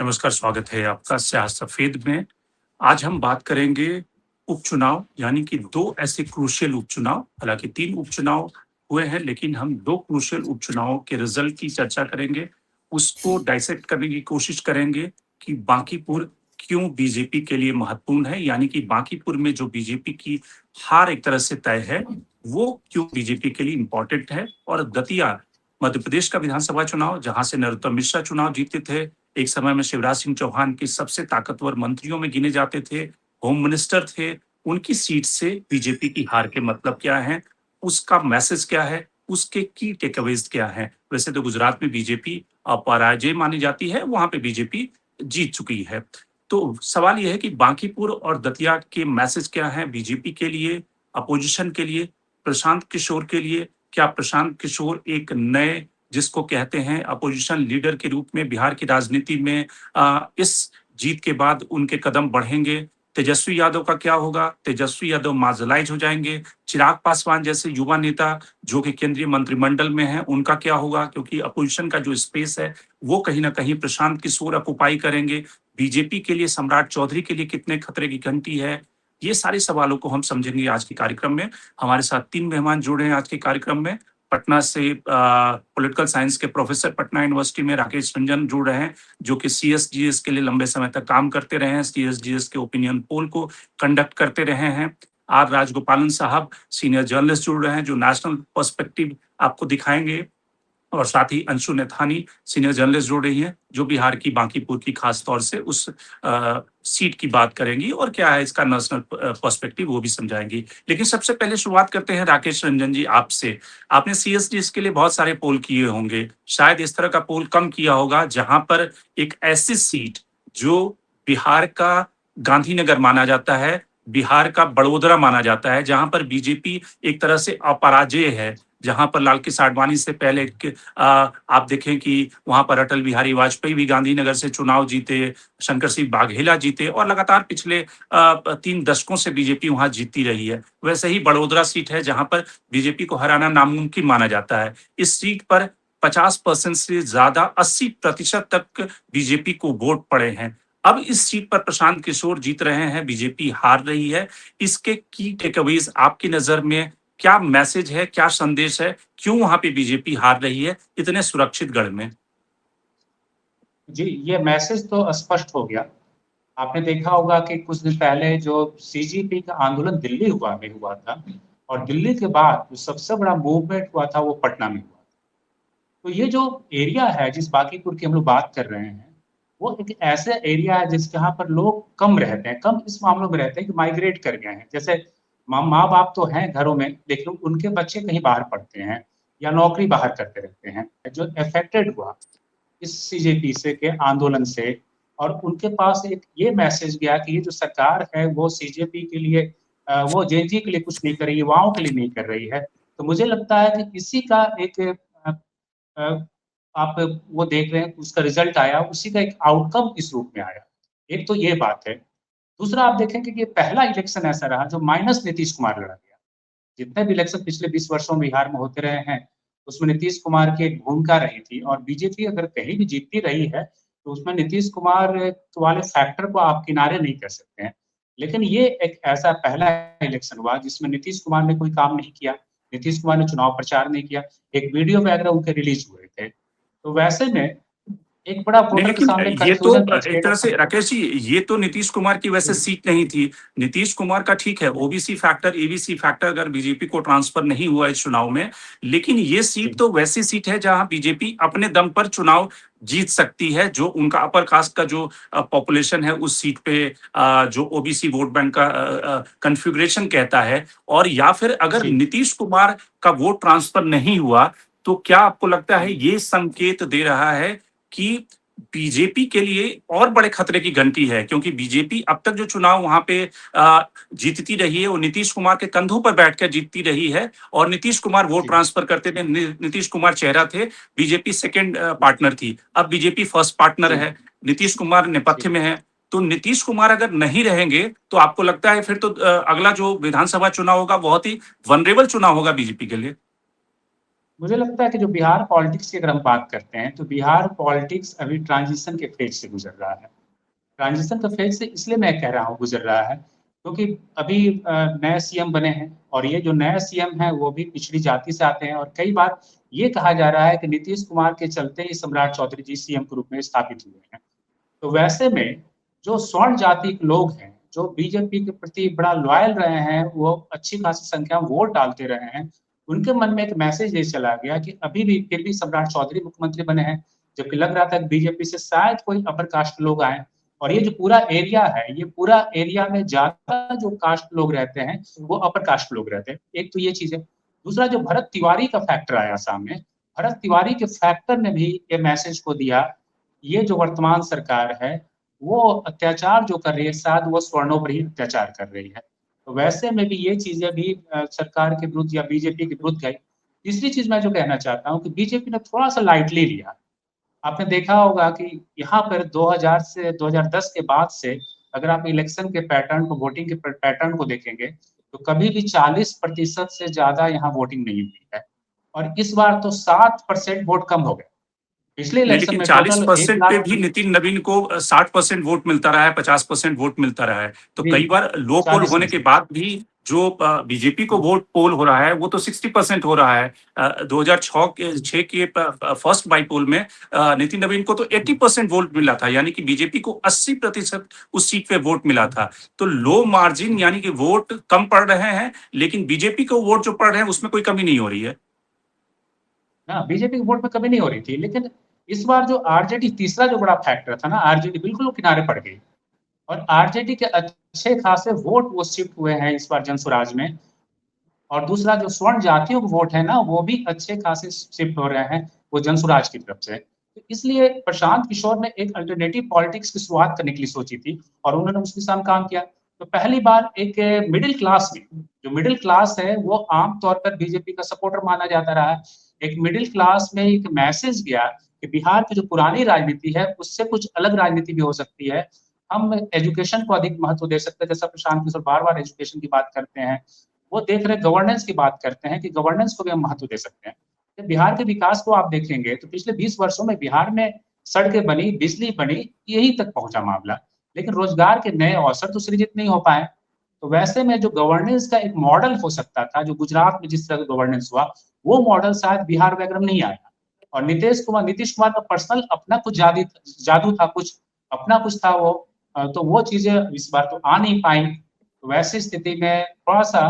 नमस्कार, स्वागत है आपका स्याह सफेद में। आज हम बात करेंगे उपचुनाव यानी कि 2 ऐसे क्रूशियल उपचुनाव, हालाँकि 3 उपचुनाव हुए हैं, लेकिन हम 2 क्रूशियल उपचुनावों के रिज़ल्ट की चर्चा करेंगे। उसको डाइसेक्ट करने की कोशिश करेंगे कि बांकीपुर क्यों बीजेपी के लिए महत्वपूर्ण है, यानी कि बांकीपुर में जो बीजेपी की हार एक तरह से तय है, वो क्यों बीजेपी के लिए इम्पोर्टेंट है। और दतिया, मध्य प्रदेश का विधानसभा चुनाव, जहाँ से नरोत्तम मिश्रा चुनाव जीते थे, एक समय में शिवराज सिंह चौहान के सबसे ताकतवर मंत्रियों में गिने जाते थे, होम मिनिस्टर थे, उनकी सीट से बीजेपी की हार के मतलब क्या हैं, उसका मैसेज क्या है, उसके की टेकअवेज़ क्या हैं। वैसे तो गुजरात में बीजेपी पराजय मानी जाती है, वहाँ पे बीजेपी जीत चुकी है। तो सवाल ये है कि बांकीपुर और दतिया के मैसेज क्या हैं बीजेपी के लिए, अपोजिशन के लिए, प्रशांत किशोर के लिए? क्या प्रशांत किशोर एक नए, जिसको कहते हैं अपोजिशन लीडर के रूप में बिहार की राजनीति में इस जीत के बाद उनके कदम बढ़ेंगे? तेजस्वी यादव का क्या होगा? तेजस्वी यादव मार्जिनलाइज हो जाएंगे? चिराग पासवान जैसे युवा नेता जो कि केंद्रीय मंत्रिमंडल में हैं, उनका क्या होगा? क्योंकि अपोजिशन का जो स्पेस है, वो कहीं न कहीं प्रशांत किशोर ऑक्युपाई करेंगे। बीजेपी के लिए सम्राट चौधरी के लिए कितने खतरे की घंटी है? ये सारे सवालों को हम समझेंगे आज के कार्यक्रम में। हमारे साथ 3 मेहमान जुड़े हैं आज के कार्यक्रम में। पटना से पॉलिटिकल साइंस के प्रोफेसर पटना यूनिवर्सिटी में राकेश रंजन जुड़ रहे हैं, जो कि सीएसजीएस के लिए लंबे समय तक काम करते रहे हैं, सीएसजीएस के ओपिनियन पोल को कंडक्ट करते रहे हैं। आर राजगोपालन साहब सीनियर जर्नलिस्ट जुड़ रहे हैं, जो नेशनल पर्सपेक्टिव आपको दिखाएंगे। और साथ ही अंशु नैथानी सीनियर जर्नलिस्ट जुड़ रही हैं, जो बिहार की बांकीपुर की खास तौर से उस सीट की बात करेंगी और क्या है इसका नेशनल पर्सपेक्टिव, वो भी समझाएंगी। लेकिन सबसे पहले शुरुआत करते हैं राकेश रंजन जी आपसे। आपने सीएसडी इसके लिए बहुत सारे पोल किए होंगे, शायद इस तरह का पोल कम किया होगा जहां पर एक ऐसी सीट जो बिहार का गांधीनगर माना जाता है, बिहार का बड़ोदरा माना जाता है, जहां पर बीजेपी एक तरह से अपराजेय है, जहां पर लाल कृष्ण आडवाणी से पहले आप देखें कि वहां पर अटल बिहारी वाजपेयी भी गांधीनगर से चुनाव जीते, शंकर सिंह बाघेला जीते और लगातार पिछले 3 दशकों से बीजेपी वहां जीतती रही है। वैसे ही बड़ोदरा सीट है जहां पर बीजेपी को हराना नामुमकिन माना जाता है। इस सीट पर 50% से ज्यादा 80% तक बीजेपी को वोट पड़े हैं। अब इस सीट पर प्रशांत किशोर जीत रहे हैं, बीजेपी हार रही है। इसके की टेकअवेज आपकी नजर में क्या मैसेज है, क्या संदेश है, क्यों वहां पे बीजेपी हार रही है इतने सुरक्षित गढ़ में? जी, ये मैसेज तो स्पष्ट हो गया। आपने देखा होगा कि कुछ दिन पहले जो सीजेपी का आंदोलन दिल्ली में हुआ था और दिल्ली के बाद जो सबसे बड़ा मूवमेंट हुआ था वो पटना में हुआ। तो ये जो एरिया है जिस बांकीपुर की हम लोग बात कर रहे हैं, वो एक ऐसा एरिया है जिस जहाँ पर लोग कम रहते हैं, कम इस मामलों में रहते हैं कि माइग्रेट कर गए हैं। जैसे माँ-बाप तो हैं घरों में, लेकिन उनके बच्चे कहीं बाहर पढ़ते हैं या नौकरी बाहर करते रहते हैं। जो अफेक्टेड हुआ इस सीजेपी से के आंदोलन से और उनके पास एक ये मैसेज गया कि ये जो सरकार है वो सीजेपी के लिए वो जेनजी के लिए कुछ नहीं कर रही, युवाओं के लिए नहीं कर रही है। तो मुझे लगता है कि इसी का एक अ, आप वो देख रहे हैं उसका रिजल्ट आया, उसी का एक आउटकम इस रूप में आया। एक तो ये बात है। दूसरा आप देखेंगे कि ये पहला इलेक्शन ऐसा रहा जो माइनस नीतीश कुमार लड़ा गया। जितने भी इलेक्शन पिछले 20 वर्षों में बिहार में होते रहे हैं, उसमें नीतीश कुमार की एक भूमिका रही थी और बीजेपी अगर कहीं भी जीतती रही है, तो उसमें नीतीश कुमार वाले फैक्टर को आप किनारे नहीं कर सकते हैं। लेकिन ये एक ऐसा पहला इलेक्शन हुआ जिसमें नीतीश कुमार ने कोई काम नहीं किया, नीतीश कुमार ने चुनाव प्रचार नहीं किया, एक वीडियो वगैरह उनके रिलीज़ हुए थे। तो वैसे में एक बड़ा नहीं, वोटर के लेकिन सामने ये तो कन्फ्यूज़न एक क्रिएट तरह हो से सकता है। राकेश जी, ये तो नीतीश कुमार की वैसे जी, सीट नहीं थी। नीतीश कुमार का ठीक है, ओबीसी फैक्टर, एबीसी फैक्टर अगर बीजेपी को ट्रांसफर नहीं हुआ इस चुनाव में, लेकिन ये सीट जी, तो वैसी सीट है जहां बीजेपी अपने दम पर चुनाव जीत सकती है, जो उनका अपर कास्ट का जो पॉपुलेशन है उस सीट पे जो ओबीसी वोट बैंक का कन्फिगरेशन कहता है। और या फिर अगर जी, नीतीश कुमार का वोट ट्रांसफर नहीं हुआ, तो क्या आपको लगता है जी, ये संकेत दे रहा है कि बीजेपी के लिए और बड़े खतरे की घंटी है? क्योंकि बीजेपी अब तक जो चुनाव वहां पे जीतती रही है वो नीतीश कुमार के कंधों पर बैठकर जीतती रही है, और नीतीश कुमार वोट जी, ट्रांसफर करते थे, नीतीश कुमार चेहरा थे, बीजेपी सेकंड पार्टनर थी, अब बीजेपी फर्स्ट पार्टनर जी, है, नीतीश कुमार नेपथ्य जी। में है। तो नीतीश कुमार अगर नहीं रहेंगे तो आपको लगता है फिर तो अगला जो विधानसभा चुनाव होगा बहुत ही वनरेबल चुनाव होगा बीजेपी के लिए? मुझे लगता है कि जो बिहार पॉलिटिक्स की अगर हम बात करते हैं, तो बिहार पॉलिटिक्स अभी ट्रांजिशन के फेज से गुजर रहा है। ट्रांजिशन का फेज से इसलिए मैं कह रहा हूँ गुजर रहा है, क्योंकि अभी नए सीएम बने हैं और ये जो नए सीएम हैं वो भी पिछड़ी जाति से आते हैं और कई बार ये कहा जा रहा है कि नीतीश कुमार के चलते ही सम्राट चौधरी जी सीएम के रूप में स्थापित हुए हैं। तो वैसे में जो स्वर्ण जाति के लोग हैं, जो बीजेपी के प्रति बड़ा लॉयल रहे हैं, वो अच्छी खासी संख्या में वोट डालते रहे हैं, उनके मन में एक मैसेज ये चला गया कि अभी भी फिर भी सम्राट चौधरी मुख्यमंत्री बने हैं, जबकि लग रहा था कि बीजेपी से शायद कोई अपर कास्ट लोग आए और ये जो पूरा एरिया है, ये पूरा एरिया में ज्यादा जो कास्ट लोग रहते हैं, वो अपर कास्ट लोग रहते हैं। एक तो ये चीज है। दूसरा जो भरत तिवारी का फैक्टर आया सामने, भरत तिवारी के फैक्टर ने भी ये मैसेज को दिया, ये जो वर्तमान सरकार है, वो अत्याचार जो कर रही है, शायद वो सवर्णों पर ही अत्याचार कर रही है। तो वैसे में भी ये चीजें भी सरकार के विरुद्ध या बीजेपी के विरुद्ध गई। तीसरी चीज मैं जो कहना चाहता हूँ कि बीजेपी ने थोड़ा सा लाइटली लिया। आपने देखा होगा कि यहाँ पर 2000 से 2010 के बाद से अगर आप इलेक्शन के पैटर्न को, वोटिंग के पैटर्न को देखेंगे, तो कभी भी 40% से ज्यादा यहाँ वोटिंग नहीं हुई है और इस बार तो 7% वोट कम हो गए। पिछले नहीं, इलेक्शन लेकिन में चालीस टोटल एक परसेंट पे लाख भी नितिन नवीन को 60% वोट मिलता रहा है, 50% वोट मिलता रहा है। तो जी कई बार लो पोल 40 होने में के से बाद भी जो बीजेपी को वोट पोल हो रहा है वो तो 60% हो रहा है। 2006 के फर्स्ट बाई पोल में नितिन नवीन को तो 80% वोट मिला था, यानी कि बीजेपी को 80% उस सीट पे वोट मिला था। तो लो मार्जिन यानी कि वोट कम पड़ रहे हैं, लेकिन बीजेपी को वोट जो पड़ रहे हैं उसमें कोई कमी नहीं हो रही है। हाँ, बीजेपी की वोट में कमी नहीं हो रही थी, लेकिन इस बार जो आरजेडी, तीसरा जो बड़ा फैक्टर था ना, आरजेडी बिल्कुल वो किनारे पड़ गई और आरजेडी के अच्छे खासे वोट वो शिफ्ट हुए हैं इस बार जनसुराज में। और दूसरा जो स्वर्ण जातियों के वोट है ना, वो भी अच्छे खासे शिफ्ट हो रहे हैं वो जनसुराज की तरफ से। तो इसलिए प्रशांत किशोर ने एक अल्टरनेटिव पॉलिटिक्स की शुरुआत करने के लिए सोची थी और उन्होंने उस दिशा में काम किया। तो पहली बार एक मिडिल क्लास में, जो मिडिल क्लास है वो आमतौर पर बीजेपी का सपोर्टर माना जाता रहा है, एक मिडिल क्लास में एक मैसेज गया कि बिहार की जो पुरानी राजनीति है उससे कुछ अलग राजनीति भी हो सकती है। हम एजुकेशन को अधिक महत्व दे सकते हैं, जैसा प्रशांत किशोर बार बार एजुकेशन की बात करते हैं। वो देख रहे गवर्नेंस की बात करते हैं कि गवर्नेंस को भी हम महत्व दे सकते हैं। तो बिहार के विकास को आप देखेंगे तो पिछले 20 वर्षों में बिहार में सड़कें बनी, बिजली बनी, यही तक पहुंचा मामला, लेकिन रोजगार के नए अवसर तो सृजित नहीं हो पाए। तो वैसे में जो गवर्नेंस का एक मॉडल हो सकता था, जो गुजरात में जिस तरह का गवर्नेंस हुआ, वो मॉडल शायद बिहार वगैरह में नहीं आया। और नीतीश कुमार का पर्सनल अपना कुछ जादू था, कुछ अपना कुछ था वो, तो वो चीजें इस बार तो आ नहीं पाई। तो वैसी स्थिति में थोड़ा सा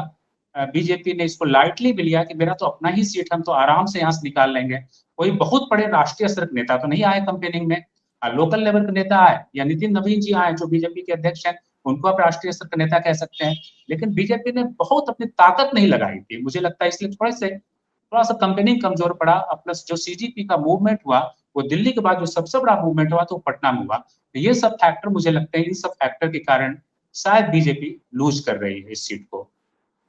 बीजेपी ने इसको लाइटली भी लिया कि मेरा तो अपना ही सीट, हम तो आराम से यहाँ से निकाल लेंगे। कोई बहुत बड़े राष्ट्रीय स्तर के नेता तो नहीं आए कंपेनिंग में, लोकल लेवल के नेता आए या नितिन नवीन जी आए जो बीजेपी के अध्यक्ष हैं, उनको आप राष्ट्रीय स्तर का नेता कह सकते हैं। लेकिन बीजेपी ने बहुत अपनी ताकत नहीं लगाई थी, मुझे लगता है इसलिए थोड़ा सा कंपेनिंग कमजोर पड़ा। प्लस जो सीजीपी का मूवमेंट हुआ, वो दिल्ली के बाद जो सबसे बड़ा मूवमेंट हुआ तो पटना में हुआ। तो ये सब फैक्टर मुझे लगता है, इन सब फैक्टर के कारण शायद बीजेपी लूज कर रही है इस सीट को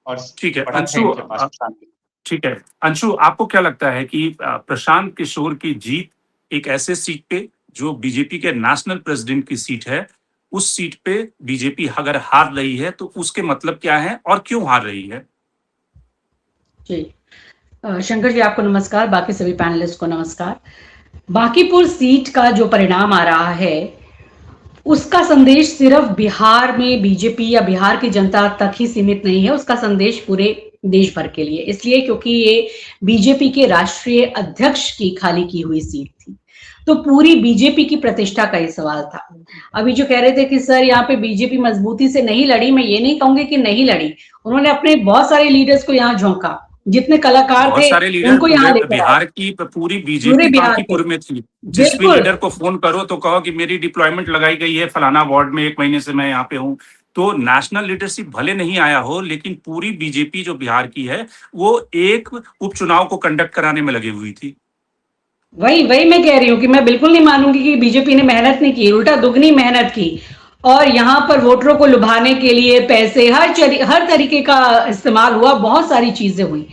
और ठीक है बढ़त है अंशु, इनके पास शांति। ठीक है अंशु, आपको क्या लगता है कि प्रशांत किशोर की जीत एक ऐसे सीट पे जो बीजेपी के नेशनल प्रेसिडेंट की सीट है, उस सीट पे बीजेपी अगर हार रही है तो उसके मतलब क्या है और क्यों हार रही है? जी, शंकर जी आपको नमस्कार, बाकी सभी पैनलिस्ट को नमस्कार। बांकीपुर सीट का जो परिणाम आ रहा है उसका संदेश सिर्फ बिहार में बीजेपी या बिहार की जनता तक ही सीमित नहीं है, उसका संदेश पूरे देश भर के लिए, इसलिए क्योंकि ये बीजेपी के राष्ट्रीय अध्यक्ष की खाली की हुई सीट थी, तो पूरी बीजेपी की प्रतिष्ठा का ये सवाल था। अभी जो कह रहे थे कि सर यहाँ पे बीजेपी मजबूती से नहीं लड़ी, मैं ये नहीं कहूंगी कि नहीं लड़ी, उन्होंने अपने बहुत सारे लीडर्स को यहाँ झोंका, जितने कलाकार बहुत थे सारे लीडर उनको यहाँ पूरे लेकर आए, बिहार की पूरी पूरे बीजेपी बिहार के, बांकीपुर में थी। जिस भी बिल्कुल लीडर को फोन करो तो कहो कि मेरी डिप्लॉयमेंट लगाई गई है फलाना वार्ड में, 1 महीने से मैं यहाँ पे हूँ। तो नेशनल लीडरशिप भले नहीं आया हो, लेकिन पूरी बीजेपी जो बिहार की है वो एक उपचुनाव को कंडक्ट कराने में लगी हुई थी। वही मैं कह रही हूँ कि मैं बिल्कुल नहीं मानूंगी कि बीजेपी ने मेहनत नहीं की, उल्टा दुगनी मेहनत की और यहाँ पर वोटरों को लुभाने के लिए पैसे हर तरीके का इस्तेमाल हुआ, बहुत सारी चीजें हुई,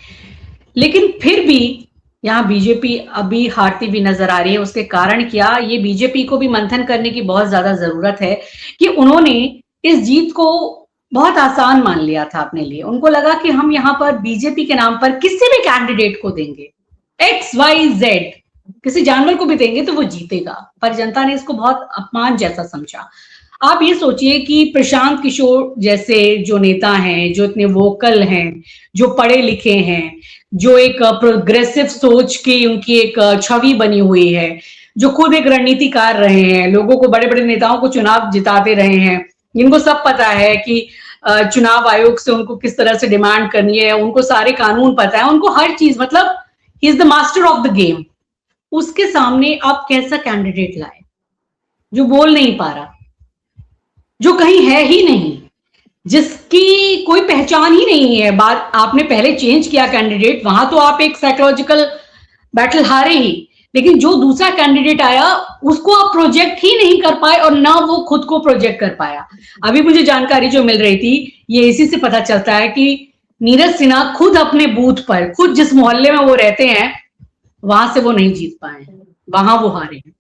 लेकिन फिर भी यहाँ बीजेपी अभी हारती भी नजर आ रही है। उसके कारण क्या, ये बीजेपी को भी मंथन करने की बहुत ज्यादा जरूरत है कि उन्होंने इस जीत को बहुत आसान मान लिया था अपने लिए। उनको लगा कि हम यहाँ पर बीजेपी के नाम पर किसी भी कैंडिडेट को देंगे, XYZ, किसी जानवर को भी देंगे तो वो जीतेगा, पर जनता ने इसको बहुत अपमान जैसा समझा। आप ये सोचिए कि प्रशांत किशोर जैसे जो नेता हैं, जो इतने वोकल हैं, जो पढ़े लिखे हैं, जो एक प्रोग्रेसिव सोच की उनकी एक छवि बनी हुई है, जो खुद एक रणनीतिकार रहे हैं, लोगों को, बड़े बड़े नेताओं को चुनाव जिताते रहे हैं, जिनको सब पता है कि चुनाव आयोग से उनको किस तरह से डिमांड करनी है, उनको सारे कानून पता है, उनको हर चीज, मतलब he is the master of the game. उसके सामने आप कैसा कैंडिडेट लाए जो बोल नहीं पा रहा, जो कहीं है ही नहीं, जिसकी कोई पहचान ही नहीं है। बात आपने पहले चेंज किया कैंडिडेट, वहां तो आप एक साइकोलॉजिकल बैटल हारे ही, लेकिन जो दूसरा कैंडिडेट आया उसको आप प्रोजेक्ट ही नहीं कर पाए और ना वो खुद को प्रोजेक्ट कर पाया। अभी मुझे जानकारी जो मिल रही थी, ये इसी से पता चलता है कि नीरज सिन्हा खुद अपने बूथ पर, खुद जिस मोहल्ले में वो रहते हैं, वहां से वो नहीं जीत पाए, वहां वो हारे हैं।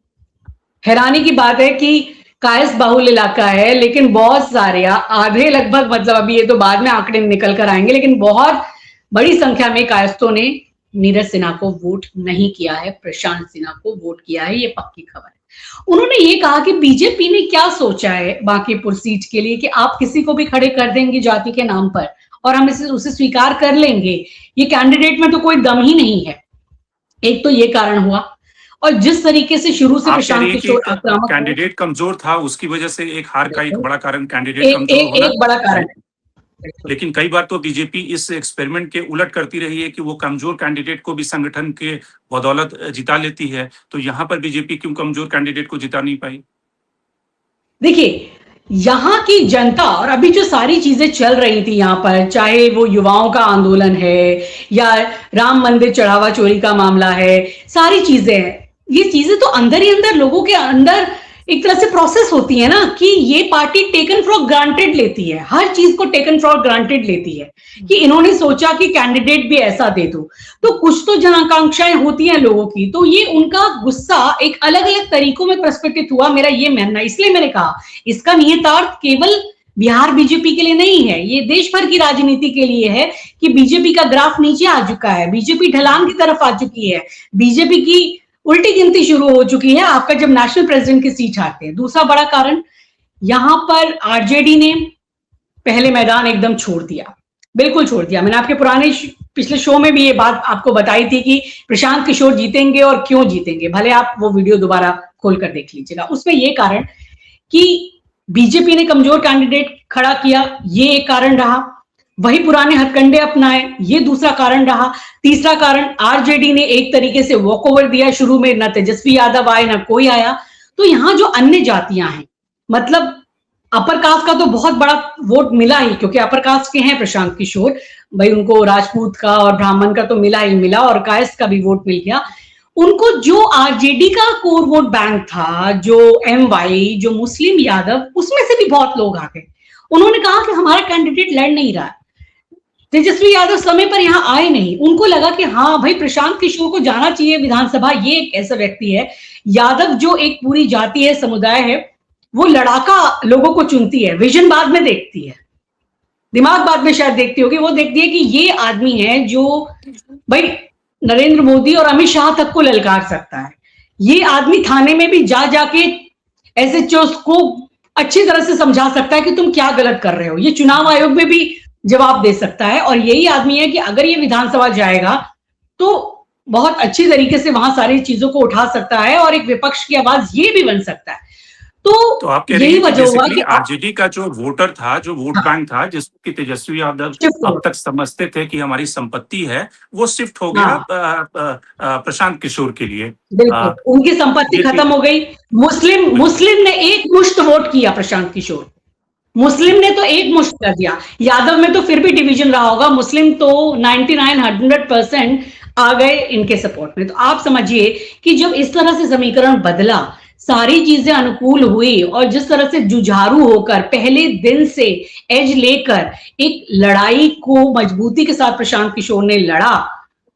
हैरानी की बात है कि कायस्थ बाहुल इलाका है, लेकिन बहुत सारे, आधे लगभग, मतलब अभी ये तो बाद में आंकड़े निकल कर आएंगे, लेकिन बहुत बड़ी संख्या में कायस्थों ने नीरज सिन्हा को वोट नहीं किया है, प्रशांत सिन्हा को वोट किया है, ये पक्की खबर है। उन्होंने ये कहा कि बीजेपी ने क्या सोचा है बांकीपुर सीट के लिए कि आप किसी को भी खड़े कर देंगे जाति के नाम पर और हम उसे स्वीकार कर लेंगे, ये कैंडिडेट में तो कोई दम ही नहीं है। एक तो ये कारण हुआ, और जिस तरीके से शुरू से प्रशांत किशोर आक्रामक, कैंडिडेट कमजोर था, उसकी वजह से एक हार का एक बड़ा कारण कैंडिडेट कमजोर होना, एक बड़ा कारण। लेकिन कई बार तो बीजेपी इस एक्सपेरिमेंट के उलट करती रही है कि वो कमजोर कैंडिडेट को भी संगठन के बदौलत जिता लेती है। तो यहाँ पर बीजेपी क्यों कमजोर कैंडिडेट को जिता नहीं पाई? देखिए, यहाँ की जनता, और अभी जो सारी चीजें चल रही थी यहाँ पर, चाहे वो युवाओं का आंदोलन है या राम मंदिर चढ़ावा चोरी का मामला है, सारी चीजें हैं, ये चीजें तो अंदर ही अंदर लोगों के अंदर एक तरह से प्रोसेस होती है ना, कि ये पार्टी टेकन फॉर ग्रांटेड लेती है, हर चीज को टेकन फॉर ग्रांटेड लेती है, कि इन्होंने सोचा कि कैंडिडेट भी ऐसा दे दो, तो कुछ तो जन आकांक्षाएं होती हैं लोगों की, तो ये उनका गुस्सा एक अलग अलग तरीकों में प्रस्फुटित हुआ, मेरा ये मानना। इसलिए मैंने कहा इसका निहितार्थ केवल बिहार बीजेपी के लिए नहीं है, ये देश भर की राजनीति के लिए है कि बीजेपी का ग्राफ नीचे आ चुका है, बीजेपी ढलान की तरफ आ चुकी है, बीजेपी की उल्टी गिनती शुरू हो चुकी है आपका जब नेशनल प्रेसिडेंट की सीट आते हैं। दूसरा बड़ा कारण, यहां पर आरजेडी ने पहले मैदान एकदम छोड़ दिया, बिल्कुल छोड़ दिया। मैंने आपके पिछले शो में भी ये बात आपको बताई थी कि प्रशांत किशोर जीतेंगे और क्यों जीतेंगे, भले आप वो वीडियो दोबारा खोलकर देख लीजिएगा। उसमें ये कारण कि बीजेपी ने कमजोर कैंडिडेट खड़ा किया, ये एक कारण रहा, वही पुराने हथकंडे अपनाए, ये दूसरा कारण रहा। तीसरा कारण, आरजेडी ने एक तरीके से वॉक ओवर दिया, शुरू में न तेजस्वी यादव आए न कोई आया, तो यहाँ जो अन्य जातियां हैं, मतलब अपर कास्ट का तो बहुत बड़ा वोट मिला ही, क्योंकि अपर कास्ट के हैं प्रशांत किशोर भाई, उनको राजपूत का और ब्राह्मण का तो मिला ही मिला, और कायस्थ का भी वोट मिल गया उनको। जो आरजेडी का कोर वोट बैंक था, जो एमवाई, जो मुस्लिम यादव, उसमें से भी बहुत लोग आ गए। उन्होंने कहा कि हमारा कैंडिडेट लड़ नहीं रहा, तेजस्वी यादव समय पर यहाँ आए नहीं, उनको लगा कि हाँ भाई प्रशांत किशोर को जाना चाहिए विधानसभा, ये एक ऐसा व्यक्ति है। यादव जो एक पूरी जाति है, समुदाय है, वो लड़ाका लोगों को चुनती है, विजन बाद में देखती है, दिमाग बाद में शायद देखती होगी, वो देखती है कि ये आदमी है जो भाई नरेंद्र मोदी और अमित शाह तक को ललकार सकता है, ये आदमी थाने में भी जाके एसएचओ को अच्छी तरह से समझा सकता है कि तुम क्या गलत कर रहे हो, ये चुनाव आयोग में भी जवाब दे सकता है, और यही आदमी है कि अगर ये विधानसभा जाएगा तो बहुत अच्छी तरीके से वहां सारी चीजों को उठा सकता है और एक विपक्ष की आवाज ये भी बन सकता है। तो आप कह रही हैं कि आरजेडी का जो वोटर था, जो वोट बैंक था, जिसकी तेजस्वी यादव अब तक समझते थे कि हमारी संपत्ति है, वो शिफ्ट हो गया प्रशांत किशोर के लिए। बिल्कुल, उनकी संपत्ति खत्म हो गई। मुस्लिम ने एक मुश्त वोट किया प्रशांत किशोर, मुस्लिम ने तो एक मुश्त कर दिया, यादव में तो फिर भी डिवीजन रहा होगा, मुस्लिम तो 99-100% आ गए इनके सपोर्ट में। तो आप समझिए कि जब इस तरह से समीकरण बदला, सारी चीजें अनुकूल हुई, और जिस तरह से जुझारू होकर पहले दिन से एज लेकर एक लड़ाई को मजबूती के साथ प्रशांत किशोर ने लड़ा,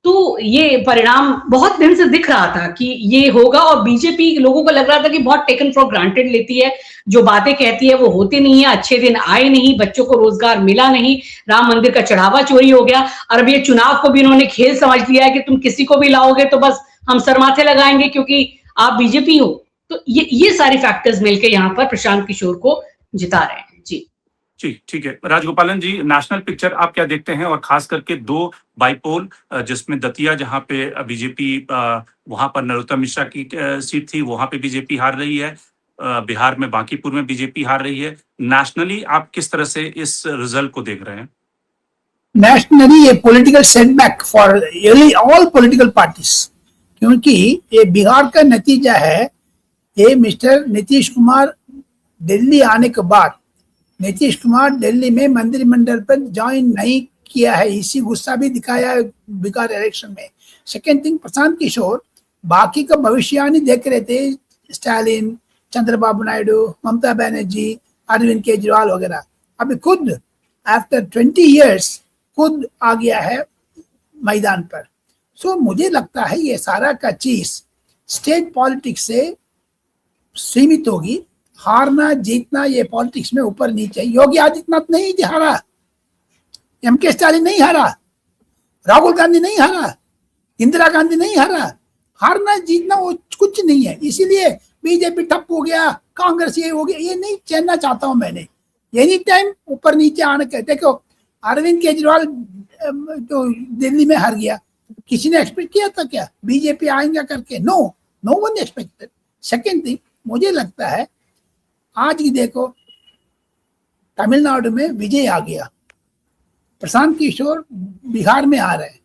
तो ये परिणाम बहुत दिन से दिख रहा था कि ये होगा, और बीजेपी लोगों को लग रहा था कि बहुत टेकन फॉर ग्रांटेड लेती है, जो बातें कहती है वो होती नहीं है, अच्छे दिन आए नहीं, बच्चों को रोजगार मिला नहीं, राम मंदिर का चढ़ावा चोरी हो गया, और अब ये चुनाव को भी इन्होंने खेल समझ लिया है कि तुम किसी को भी लाओगे तो बस हम सरमाथे लगाएंगे क्योंकि आप बीजेपी हो। तो ये सारे फैक्टर्स मिलकर यहाँ पर प्रशांत किशोर को जिता रहे हैं। जी, ठीक है। राजगोपालन जी, नेशनल पिक्चर आप क्या देखते हैं, और खास करके दो बाइपोल, जिसमें दतिया जहां पे बीजेपी, वहां पर नरोत्तम मिश्रा की सीट थी, वहां पे बीजेपी हार रही है, बिहार में बांकीपुर में बीजेपी हार रही है। नेशनली आप किस तरह से इस रिजल्ट को देख रहे हैं? नेशनली ये political setback for all political parties, क्योंकि ये बिहार का नतीजा है। ये मिस्टर नीतीश कुमार दिल्ली आने के बाद, नीतीश कुमार दिल्ली में मंत्रिमंडल पर ज्वाइन नहीं किया है, इसी गुस्सा भी दिखाया है बिहार इलेक्शन में। सेकेंड थिंग, प्रशांत किशोर बाकी का भविष्यवाणी देख रहे थे, स्टालिन, चंद्रबाबू नायडू, ममता बनर्जी, अरविंद केजरीवाल वगैरह। अभी खुद आफ्टर 20 years खुद आ गया है मैदान पर। सो मुझे लगता है ये सारा का चीज स्टेट पॉलिटिक्स से सीमित होगी। हारना जीतना ये पॉलिटिक्स में ऊपर नीचे। योगी आदित्यनाथ नहीं हारा, एमके स्टालिन नहीं हारा, राहुल गांधी नहीं हारा, इंदिरा गांधी नहीं हारा। हारना जीतना वो कुछ नहीं है। इसीलिए बीजेपी ठप हो गया, कांग्रेस ये हो गया, ये नहीं कहना चाहता हूं मैंने। एनी टाइम ऊपर नीचे आने के देखो, अरविंद केजरीवाल तो दिल्ली में हार गया, किसी ने एक्सपेक्ट किया था क्या बीजेपी आएंगे करके? No one expected. Second thing, मुझे लगता है आज की देखो तमिलनाडु में विजय आ गया, प्रशांत किशोर बिहार में आ रहे हैं।